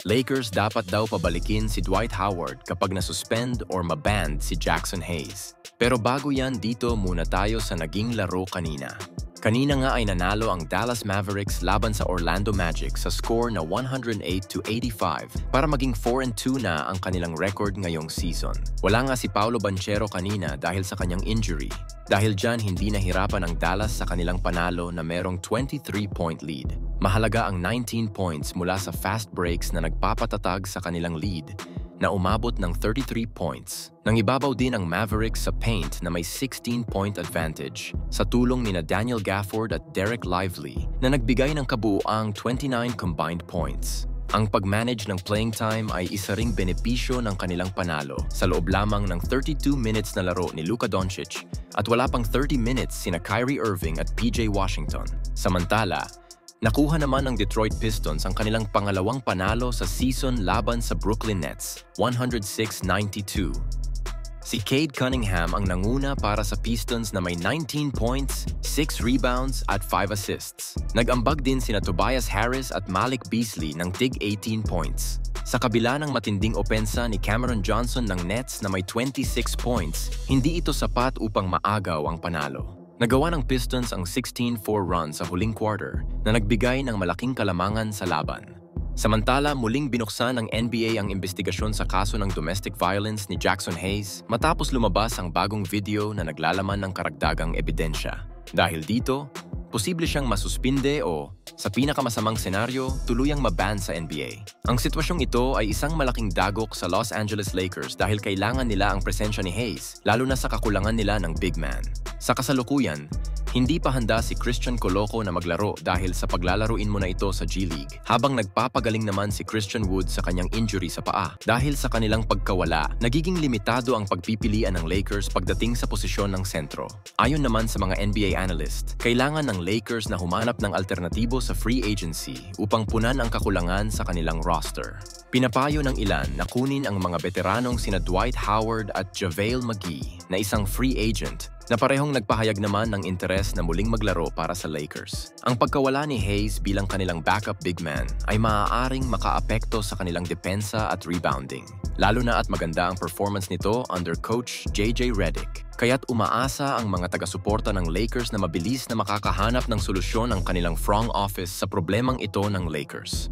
Lakers dapat daw pabalikin si Dwight Howard kapag nasuspend or mabanned si Jackson Hayes. Pero bago yan, dito muna tayo sa naging laro kanina. Kanina nga ay nanalo ang Dallas Mavericks laban sa Orlando Magic sa score na 108-85 para maging 4-2 na ang kanilang record ngayong season. Wala nga si Paolo Banchero kanina dahil sa kanyang injury. Dahil dyan, hindi nahirapan ang Dallas sa kanilang panalo na merong 23-point lead. Mahalaga ang 19 points mula sa fast breaks na nagpapatatag sa kanilang lead na umabot ng 33 points. Nangibabaw din ang Mavericks sa paint na may 16-point advantage sa tulong ni Daniel Gafford at Derek Lively na nagbigay ng kabuuang 29 combined points. Ang pag-manage ng playing time ay isa ring benepisyo ng kanilang panalo sa loob lamang ng 32 minutes na laro ni Luka Doncic at wala pang 30 minutes sina Kyrie Irving at PJ Washington. Samantala, nakuha naman ng Detroit Pistons ang kanilang pangalawang panalo sa season laban sa Brooklyn Nets, 106-92. Si Cade Cunningham ang nanguna para sa Pistons na may 19 points, 6 rebounds at 5 assists. Nag-ambag din sina Tobias Harris at Malik Beasley ng tig 18 points. Sa kabila ng matinding opensa ni Cameron Johnson ng Nets na may 26 points, hindi ito sapat upang maagaw ang panalo. Nagawa ng Pistons ang 16-4 run sa huling quarter na nagbigay ng malaking kalamangan sa laban. Samantala, muling binuksan ng NBA ang investigasyon sa kaso ng domestic violence ni Jackson Hayes matapos lumabas ang bagong video na naglalaman ng karagdagang ebidensya. Dahil dito, posible siyang masuspinde o, sa pinakamasamang senaryo, tuluyang maban sa NBA. Ang sitwasyong ito ay isang malaking dagok sa Los Angeles Lakers dahil kailangan nila ang presensya ni Hayes, lalo na sa kakulangan nila ng big man. Sa kasalukuyan, hindi pa handa si Christian Coloco na maglaro dahil sa paglalaruin mo na ito sa G League, habang nagpapagaling naman si Christian Wood sa kanyang injury sa paa. Dahil sa kanilang pagkawala, nagiging limitado ang pagpipilian ng Lakers pagdating sa posisyon ng sentro. Ayon naman sa mga NBA analyst, kailangan ng Lakers na humanap ng alternatibo sa free agency upang punan ang kakulangan sa kanilang roster. Pinapayo ng ilan na kunin ang mga veteranong sina Dwight Howard at JaVale McGee na isang free agent na parehong nagpahayag naman ng interes na muling maglaro para sa Lakers. Ang pagkawala ni Hayes bilang kanilang backup big man ay maaaring makaapekto sa kanilang depensa at rebounding, lalo na at maganda ang performance nito under coach JJ Redick. Kaya't umaasa ang mga taga-suporta ng Lakers na mabilis na makakahanap ng solusyon ang kanilang front office sa problemang ito ng Lakers.